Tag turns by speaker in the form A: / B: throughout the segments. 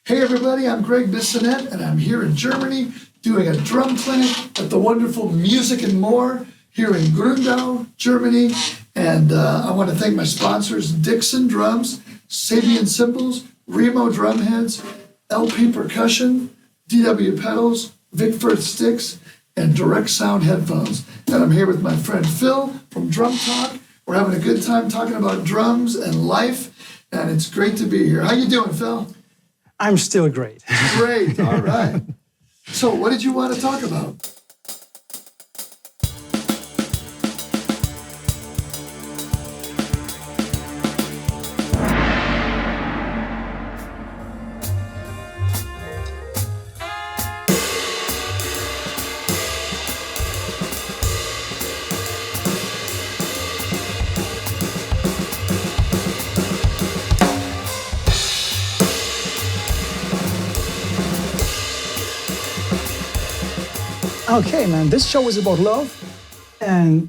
A: Hey everybody, I'm Gregg Bissonette, and I'm here in Germany doing a drum clinic at the wonderful Music and More here in Gründau, Germany. And I want to thank my sponsors, Dixon Drums, Sabian Cymbals, Remo Drumheads, LP Percussion, DW Pedals, Vic Firth Sticks, and Direct Sound Headphones. And I'm here with my friend Phil from Drum Talk. We're having a good time talking about drums and life, and it's great to be here. How you doing, Phil?
B: I'm still great.
A: Great, all right. So what did you want to talk about?
B: Okay, man, this show is about love. And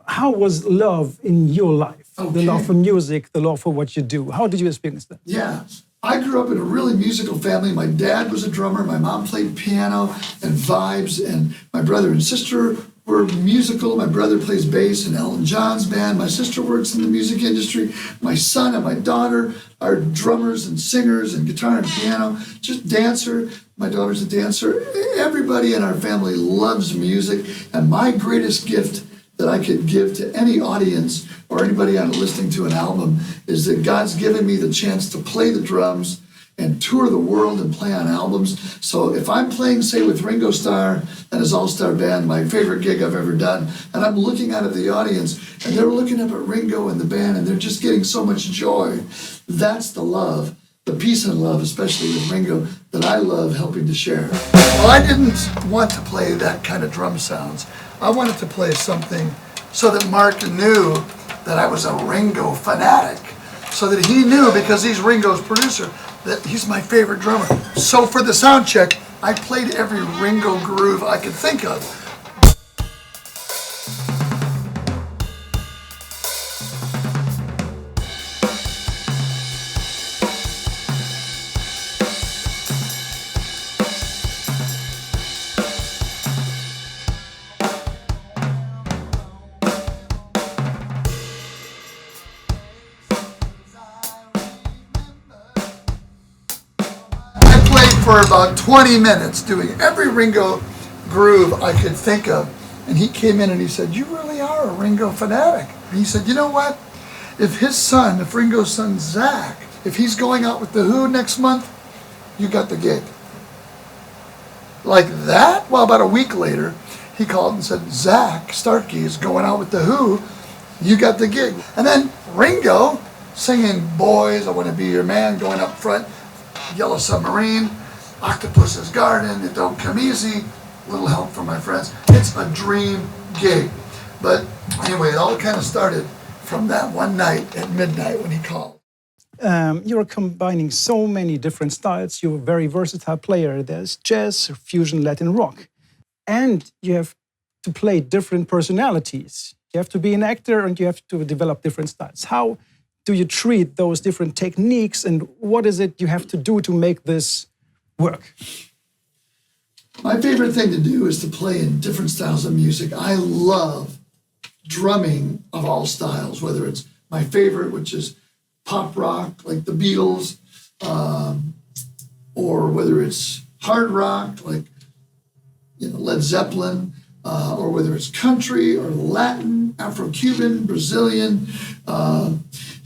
B: how was love in your life?
A: Okay.
B: The love for music, the love for what you do. How did you experience that?
A: Yeah, I grew up in a really musical family. My dad was a drummer, my mom played piano and vibes, and my brother and sister were musical. My brother plays bass in Elton John's band. My sister works in the music industry. My son and my daughter are drummers and singers and guitar and piano, just dancer. My daughter's a dancer. Everybody in our family loves music, and my greatest gift that I could give to any audience or anybody out listening to an album is that God's given me the chance to play the drums and tour the world and play on albums. So if I'm playing, say, with Ringo Starr and his all-star band, my favorite gig I've ever done, and I'm looking out at the audience, and they're looking up at Ringo and the band, and they're just getting so much joy, that's the love, the peace and love, especially with Ringo, that I love helping to share. Well, I didn't want to play that kind of drum sounds. I wanted to play something so that Mark knew that I was a Ringo fanatic, so that he knew, because he's Ringo's producer, that he's my favorite drummer. So for the sound check, I played every Ringo groove I could think of. For about 20 minutes doing every Ringo groove I could think of. And he came in and he said, "You really are a Ringo fanatic." And he said, "You know what? If Ringo's son Zach, if he's going out with The Who next month, you got the gig." Like that? Well, about a week later, he called and said, "Zach Starkey is going out with The Who, you got the gig." And then Ringo singing "Boys, I Want to Be Your Man," going up front, Yellow Submarine, Octopus's Garden, It Don't Come Easy, Little Help from My Friends. It's a dream gig. But anyway, it all kind of started from that one night at midnight when he called.
B: You're combining so many different styles. You're a very versatile player. There's jazz, fusion, Latin rock. And you have to play different personalities. You have to be an actor and you have to develop different styles. How do you treat those different techniques, and what is it you have to do to make this work?
A: My favorite thing to do is to play in different styles of music. I love drumming of all styles, whether it's my favorite, which is pop rock, like the Beatles, or whether it's hard rock, like Led Zeppelin, or whether it's country or Latin, Afro-Cuban, Brazilian,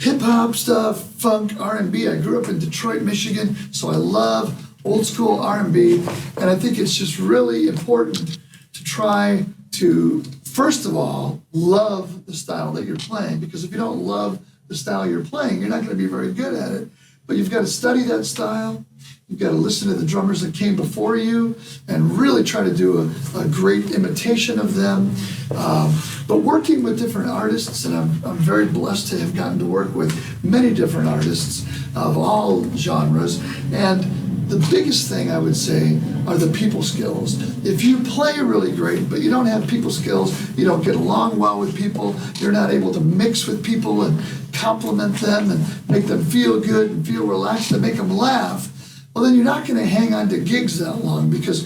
A: hip-hop stuff, funk, R&B. I grew up in Detroit, Michigan, so I love old school R&B, and I think it's just really important to try to, first of all, love the style that you're playing, because if you don't love the style you're playing, you're not going to be very good at it. But you've got to study that style. You've got to listen to the drummers that came before you and really try to do a great imitation of them. But working with different artists, and I'm very blessed to have gotten to work with many different artists of all genres. And the biggest thing I would say are the people skills. If you play really great, but you don't have people skills, you don't get along well with people, you're not able to mix with people and compliment them and make them feel good and feel relaxed and make them laugh, well, then you're not going to hang on to gigs that long, because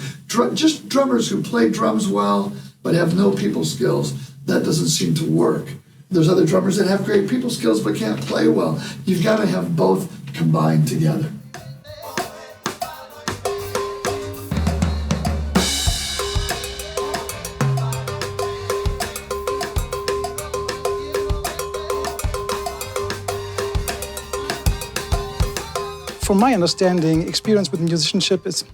A: just drummers who play drums well but have no people skills, that doesn't seem to work. There's other drummers that have great people skills but can't play well. You've got to have both combined together.
B: From my understanding, experience with musicianship is,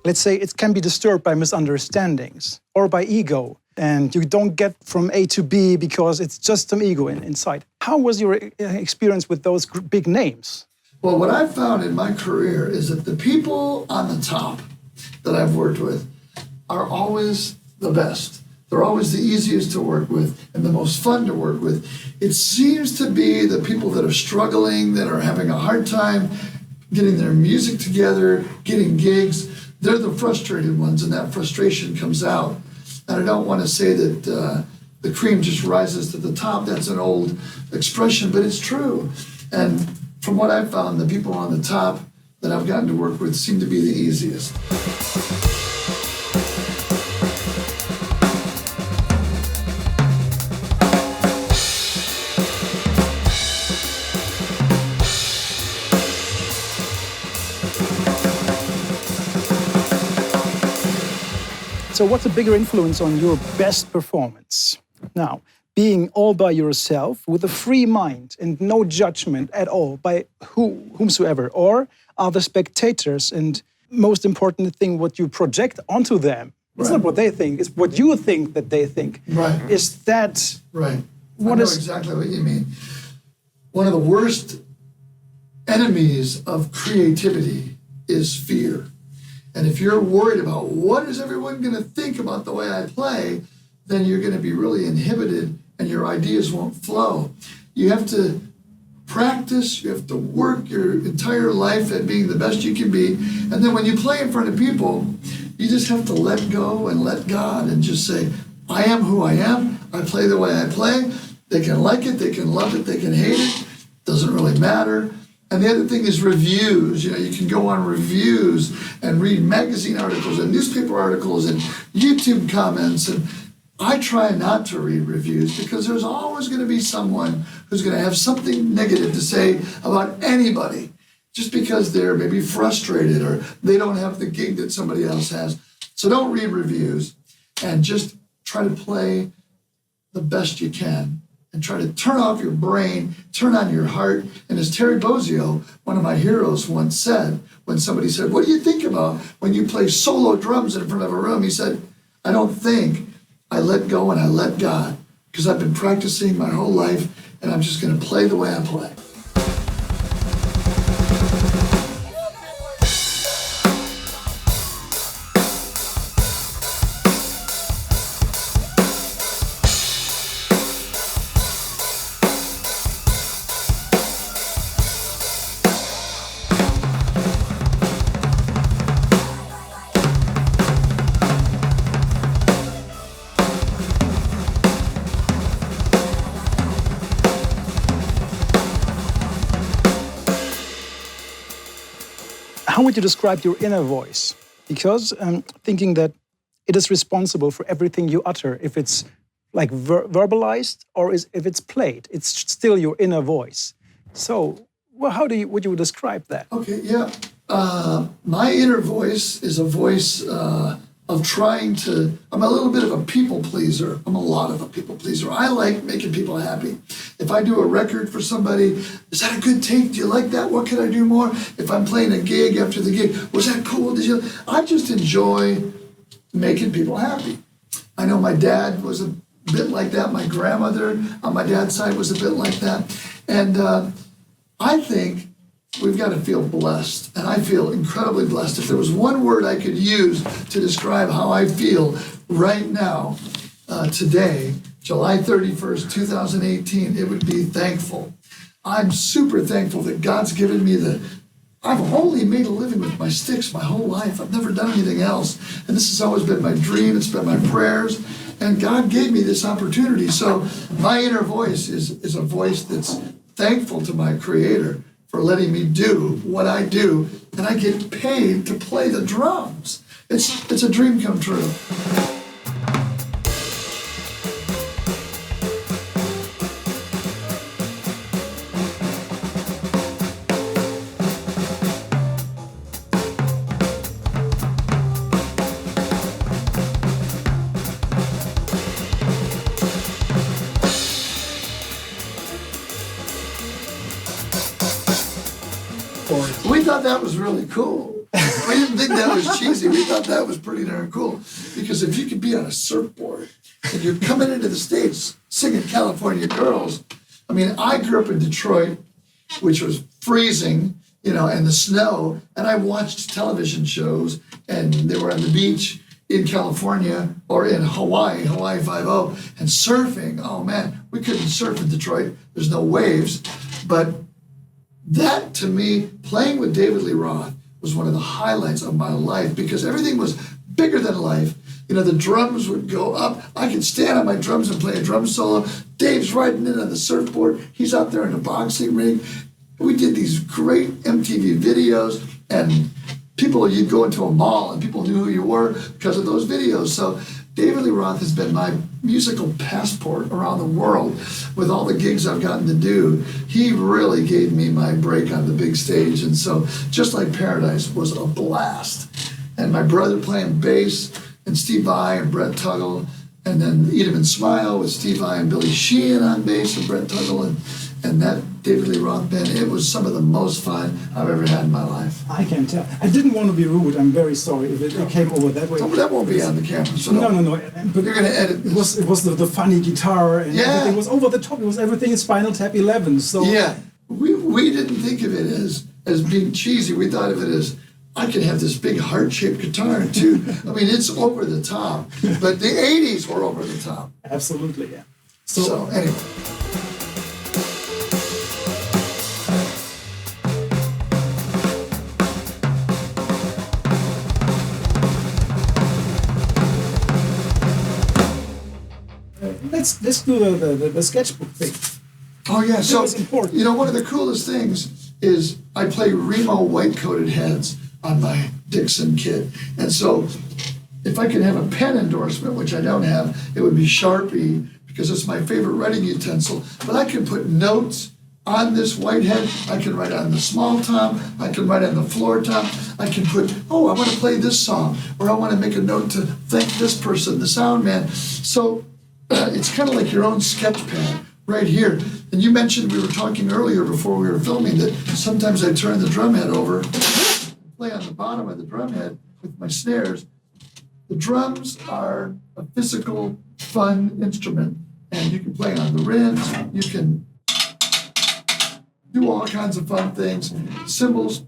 B: let's say, it can be disturbed by misunderstandings or by ego. And you don't get from A to B because it's just some ego inside. How was your experience with those big names?
A: Well, what I've found in my career is that the people on the top that I've worked with are always the best. They're always the easiest to work with and the most fun to work with. It seems to be the people that are struggling, that are having a hard time getting their music together, getting gigs, they're the frustrated ones, and that frustration comes out. And I don't want to say that the cream just rises to the top. That's an old expression, but it's true. And from what I've found, the people on the top that I've gotten to work with seem to be the easiest.
B: So what's a bigger influence on your best performance? Now, being all by yourself with a free mind and no judgment at all by whomsoever, or are the spectators, and most important thing, what you project onto them. It's
A: Right.
B: not what they think, it's what you think that they think.
A: Right.
B: Is that...
A: Right.
B: What
A: I know
B: is...
A: exactly what you mean. One of the worst enemies of creativity is fear. And if you're worried about what is everyone going to think about the way I play, then you're going to be really inhibited and your ideas won't flow. You have to practice, you have to work your entire life at being the best you can be. And then when you play in front of people, you just have to let go and let God and just say, I am who I am. I play the way I play. They can like it, they can love it, they can hate it. Doesn't really matter. And the other thing is reviews. You know, you can go on reviews and read magazine articles and newspaper articles and YouTube comments. And I try not to read reviews because there's always going to be someone who's going to have something negative to say about anybody just because they're maybe frustrated or they don't have the gig that somebody else has. So don't read reviews and just try to play the best you can. And try to turn off your brain, turn on your heart. And as Terry Bozzio, one of my heroes, once said, when somebody said, what do you think about when you play solo drums in front of a room? He said, I don't think, I let go and I let God, because I've been practicing my whole life and I'm just going to play the way I play.
B: How would you describe your inner voice? Because I'm thinking that it is responsible for everything you utter. If it's like verbalized or if it's played, it's still your inner voice. So, well, how would you describe that?
A: Okay, yeah. My inner voice is a voice of trying to, I'm a little bit of a people pleaser. I'm a lot of a people pleaser. I like making people happy. If I do a record for somebody, is that a good take? Do you like that? What can I do more? If I'm playing a gig after the gig, was that cool? I just enjoy making people happy. I know my dad was a bit like that. My grandmother on my dad's side was a bit like that. And I think we've got to feel blessed, and I feel incredibly blessed. If there was one word I could use to describe how I feel right now, today, July 31st, 2018, it would be thankful. I'm super thankful that God's given me I've only made a living with my sticks my whole life. I've never done anything else. And this has always been my dream. It's been my prayers. And God gave me this opportunity. So my inner voice is a voice that's thankful to my Creator for letting me do what I do, and I get paid to play the drums. It's a dream come true. We thought that was really cool. We didn't think that was cheesy. We thought that was pretty darn cool. Because if you could be on a surfboard and you're coming into the States singing California Girls, I mean, I grew up in Detroit, which was freezing, and the snow, and I watched television shows, and they were on the beach in California or in Hawaii 5-0, and surfing. Oh man, we couldn't surf in Detroit. There's no waves. But that, to me, playing with David Lee Roth was one of the highlights of my life because everything was bigger than life. The drums would go up. I could stand on my drums and play a drum solo. Dave's riding in on the surfboard. He's out there in the boxing ring. We did these great MTV videos, and you'd go into a mall and people knew who you were because of those videos. So David Lee Roth has been my musical passport around the world with all the gigs I've gotten to do. He really gave me my break on the big stage. And so Just Like Paradise was a blast. And my brother playing bass, and Steve Vai and Brett Tuggle, and then Eat 'Em and Smile with Steve Vai and Billy Sheehan on bass and Brett Tuggle, and that David Lee Roth band. It was some of the most fun I've ever had in my life.
B: I can tell. I didn't want to be rude. I'm very sorry if it came over that way.
A: Oh, that won't be on the camera. So
B: no.
A: But you're going to edit this.
B: It was the funny guitar and everything was over the top. It was everything in Spinal Tap 11. So
A: yeah, we didn't think of it as being cheesy. We thought of it as, I could have this big heart-shaped guitar too. I mean, it's over the top. But the 80s were over the top.
B: Absolutely, yeah.
A: So anyway.
B: Let's do the sketchbook thing.
A: Oh yeah, so
B: important.
A: One of the coolest things is I play Remo white-coated heads on my Dixon kit, and so if I could have a pen endorsement, which I don't have, it would be Sharpie because it's my favorite writing utensil. But I can put notes on this white head. I can write on the small tom. I can write on the floor tom. I can put, I want to play this song, or I want to make a note to thank this person, the sound man. So it's kind of like your own sketch pad right here. And you mentioned, we were talking earlier before we were filming, that sometimes I turn the drum head over, play on the bottom of the drum head with my snares. The drums are a physical, fun instrument, and you can play on the rims, you can do all kinds of fun things. Cymbals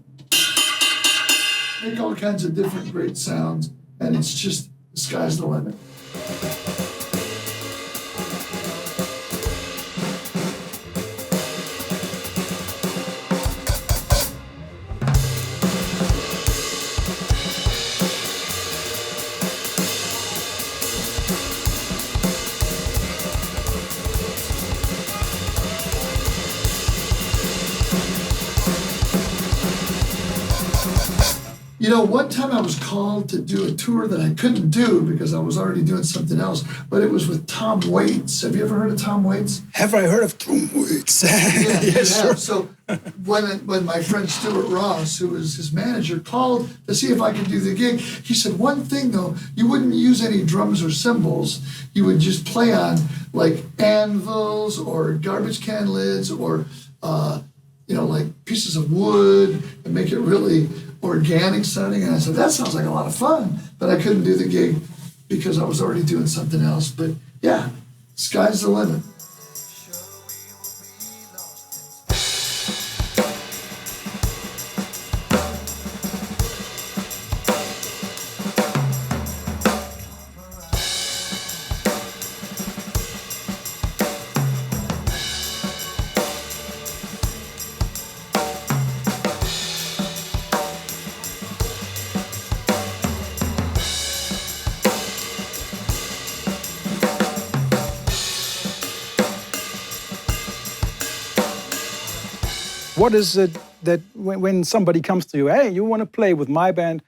A: make all kinds of different great sounds, and it's just, the sky's the limit. One time I was called to do a tour that I couldn't do because I was already doing something else, but it was with Tom Waits. Have you ever heard of Tom Waits?
B: Have I heard of Tom Waits?
A: Yeah,
B: yes, sure.
A: So when my friend Stuart Ross, who was his manager, called to see if I could do the gig, he said, one thing though, you wouldn't use any drums or cymbals. You would just play on like anvils or garbage can lids or, like pieces of wood and make it really organic sounding. And I said, that sounds like a lot of fun, but I couldn't do the gig because I was already doing something else. But yeah, sky's the limit.
B: What is it that when somebody comes to you, hey, you want to play with my band,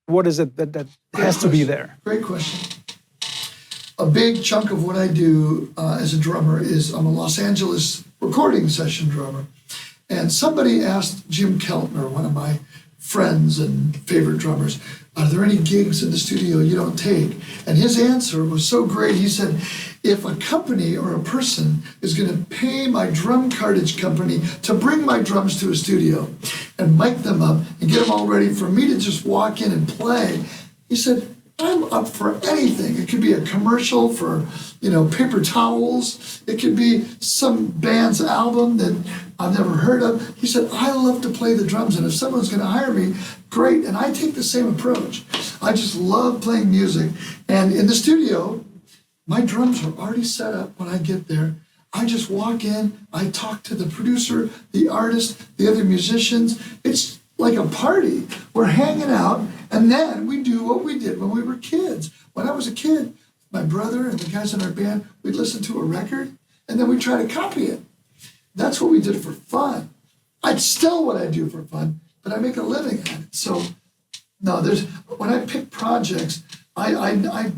B: what is it that has to be there?
A: Great question. A big chunk of what I do as a drummer is I'm a Los Angeles recording session drummer. And somebody asked Jim Keltner, one of my friends and favorite drummers, are there any gigs in the studio you don't take? And his answer was so great. He said, if a company or a person is going to pay my drum cartage company to bring my drums to a studio and mic them up and get them all ready for me to just walk in and play, he said, I'm up for anything. It could be a commercial for, paper towels. It could be some band's album that I've never heard of. He said, I love to play the drums, and if someone's going to hire me, great. And I take the same approach. I just love playing music. And in the studio, my drums are already set up when I get there. I just walk in, I talk to the producer, the artist, the other musicians. It's like a party. We're hanging out, and then we do what we did when we were kids. When I was a kid, my brother and the guys in our band, we'd listen to a record, and then we'd try to copy it. That's what we did for fun. It's still what I do for fun, but I make a living at it. So, no, when I pick projects, I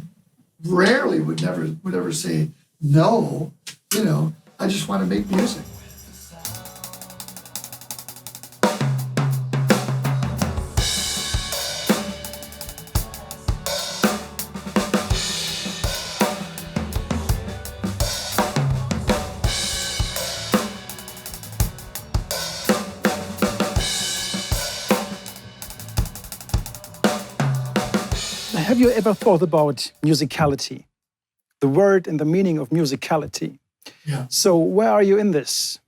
A: rarely would ever say no. I just want to make music.
B: Have you ever thought about musicality? The word and the meaning of musicality.
A: Yeah.
B: So where are you in this?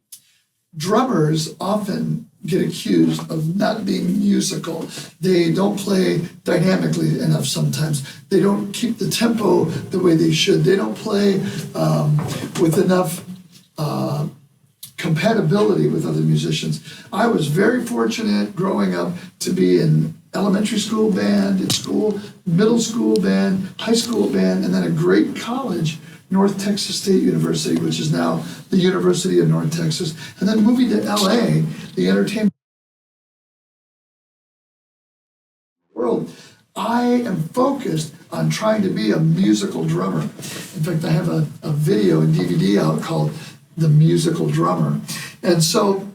A: Drummers often get accused of not being musical. They don't play dynamically enough sometimes. They don't keep the tempo the way they should. They don't play with enough compatibility with other musicians. I was very fortunate growing up to be in elementary school band, in school, middle school band, high school band, and then a great college, North Texas State University, which is now the University of North Texas, and then moving to LA, the entertainment world. I am focused on trying to be a musical drummer. In fact, I have a video and DVD out called The Musical Drummer. And so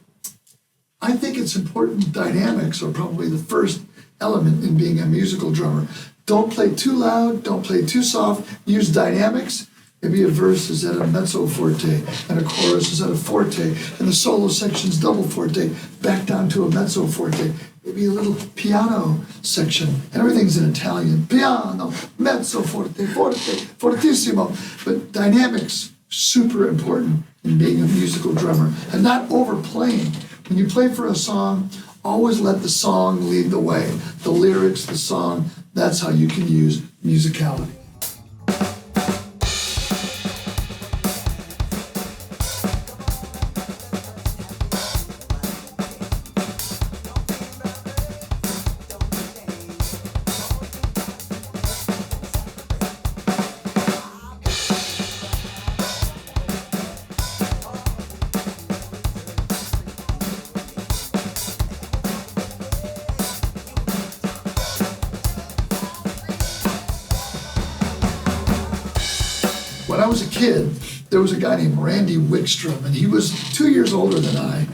A: I think it's important. Dynamics are probably the first element in being a musical drummer. Don't play too loud, don't play too soft, use dynamics. Maybe a verse is at a mezzo forte, and a chorus is at a forte, and the solo section's double forte, back down to a mezzo forte. Maybe a little piano section, and everything's in Italian. Piano, mezzo forte, forte, fortissimo. But dynamics, super important in being a musical drummer, and not overplaying. When you play for a song, always let the song lead the way. The lyrics, the song, that's how you can use musicality. When I was a kid, there was a guy named Randy Wickstrom, and he was 2 years older than I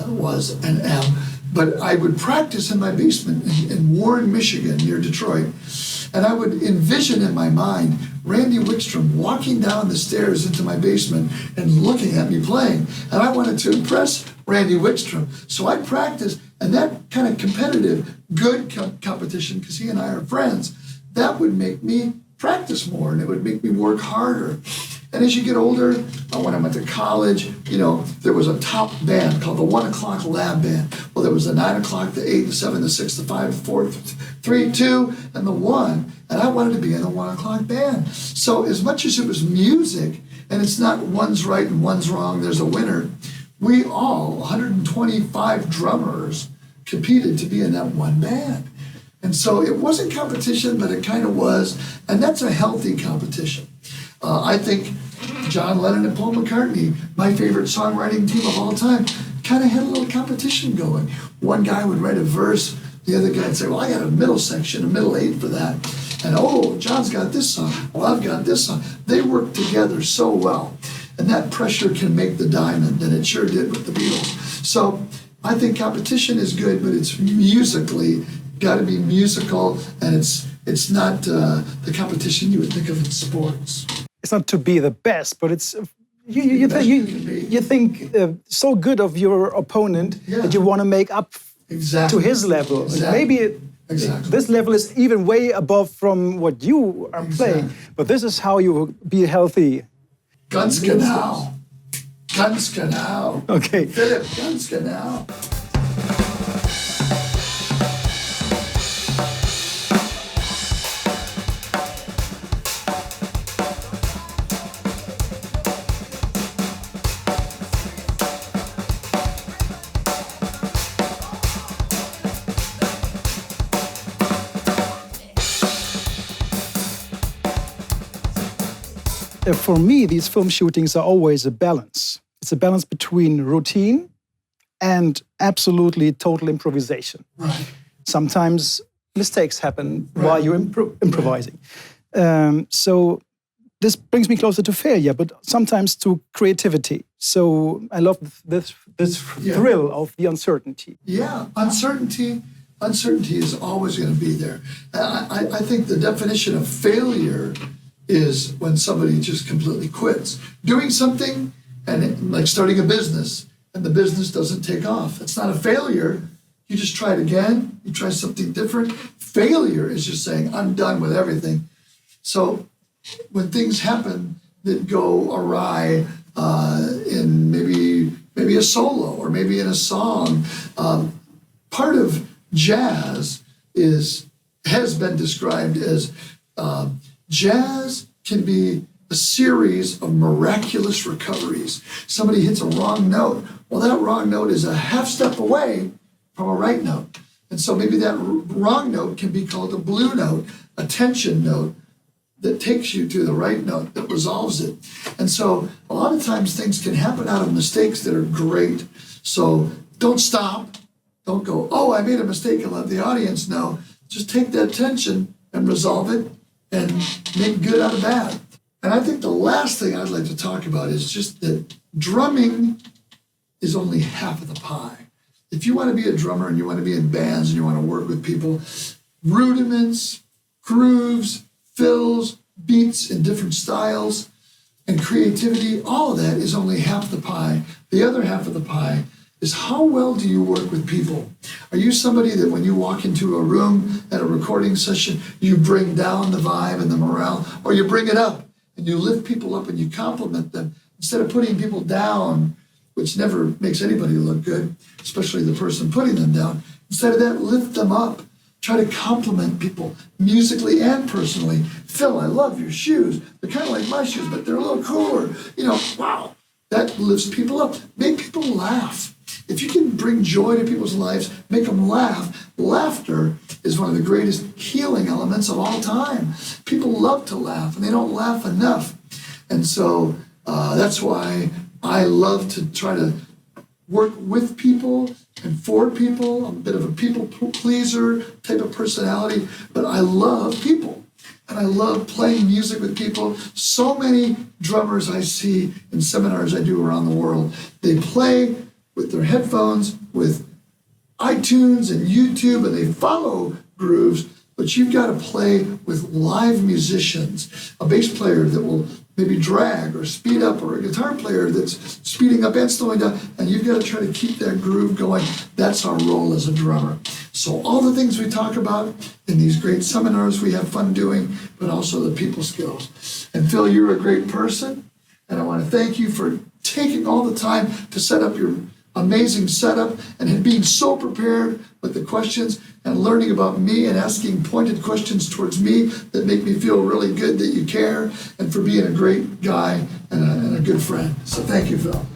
A: was and am. But I would practice in my basement in Warren, Michigan, near Detroit. And I would envision in my mind Randy Wickstrom walking down the stairs into my basement and looking at me playing. And I wanted to impress Randy Wickstrom. So I'd practice, and that kind of competitive, good competition, because he and I are friends, that would make me practice more, and it would make me work harder. And as you get older, when I went to college, there was a top band called the 1 o'clock lab band. Well, there was the 9 o'clock, the 8, the 7, the 6, the 5, the 4, 3, 2, and the 1. And I wanted to be in the 1 o'clock band. So as much as it was music, and it's not one's right and one's wrong, there's a winner, we all, 125 drummers, competed to be in that one band. And so it wasn't competition, but it kind of was. And that's a healthy competition. I think John Lennon and Paul McCartney, my favorite songwriting team of all time, kind of had a little competition going. One guy would write a verse, the other guy would say, well, I got a middle section, a middle eight for that. And oh, John's got this song. Well, I've got this song. They work together so well. And that pressure can make the diamond, and it sure did with the Beatles. So I think competition is good, but it's musically got to be musical, and it's not the competition you would think of in sports.
B: It's not to be the best, but it's you think so good of your opponent that you want to make up to his level. Maybe this level is even way above from what you are playing, but this is how you will be healthy.
A: Ganz genau. Ganz genau.
B: Okay.
A: Philip, ganz genau.
B: For me, these film shootings are always a balance. It's a balance between routine and absolutely total improvisation.
A: Right.
B: Sometimes mistakes happen while you're improvising. So this brings me closer to failure, but sometimes to creativity. So I love this thrill of the uncertainty.
A: Yeah, uncertainty is always going to be there. I think the definition of failure is when somebody just completely quits. Doing something, and like starting a business, and the business doesn't take off. It's not a failure. You just try it again. You try something different. Failure is just saying, I'm done with everything. So when things happen that go awry in maybe a solo or maybe in a song, part of jazz has been described as jazz can be a series of miraculous recoveries. Somebody hits a wrong note. Well, that wrong note is a half step away from a right note. And so maybe that wrong note can be called a blue note, a tension note that takes you to the right note, that resolves it. And so a lot of times things can happen out of mistakes that are great. So don't stop. Don't go, oh, I made a mistake and let the audience know. Just take that tension and resolve it and make good out of bad. And I think the last thing I'd like to talk about is just that drumming is only half of the pie. If you want to be a drummer and you want to be in bands and you want to work with people, rudiments, grooves, fills, beats in different styles, and creativity, all of that is only half the pie. The other half of the pie is how well do you work with people? Are you somebody that when you walk into a room at a recording session, you bring down the vibe and the morale, or you bring it up and you lift people up and you compliment them instead of putting people down, which never makes anybody look good, especially the person putting them down. Instead of that, lift them up. Try to compliment people musically and personally. Phil, I love your shoes. They're kind of like my shoes, but they're a little cooler. Wow. That lifts people up. Make people laugh. If you can bring joy to people's lives, make them laugh. Laughter is one of the greatest healing elements of all time. People love to laugh, and they don't laugh enough. And so that's why I love to try to work with people and for people. I'm a bit of a people pleaser type of personality, but I love people. And I love playing music with people. So many drummers I see in seminars I do around the world, they play with their headphones, with iTunes and YouTube, and they follow grooves, but you've got to play with live musicians, a bass player that will maybe drag or speed up, or a guitar player that's speeding up and slowing down, and you've got to try to keep that groove going. That's our role as a drummer. So all the things we talk about in these great seminars we have fun doing, but also the people skills. And Phil, you're a great person, and I want to thank you for taking all the time to set up your amazing setup and being so prepared with the questions and learning about me and asking pointed questions towards me that make me feel really good that you care, and for being a great guy and a good friend. So thank you, Phil.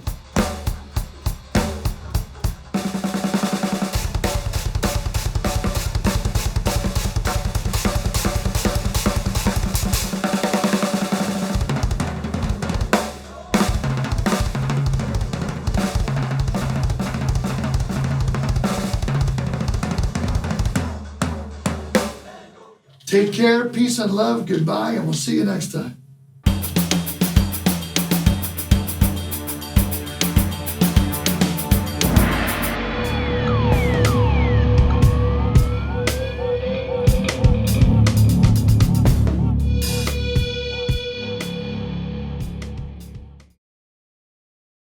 A: Take care, peace and love, goodbye, and we'll see you next time.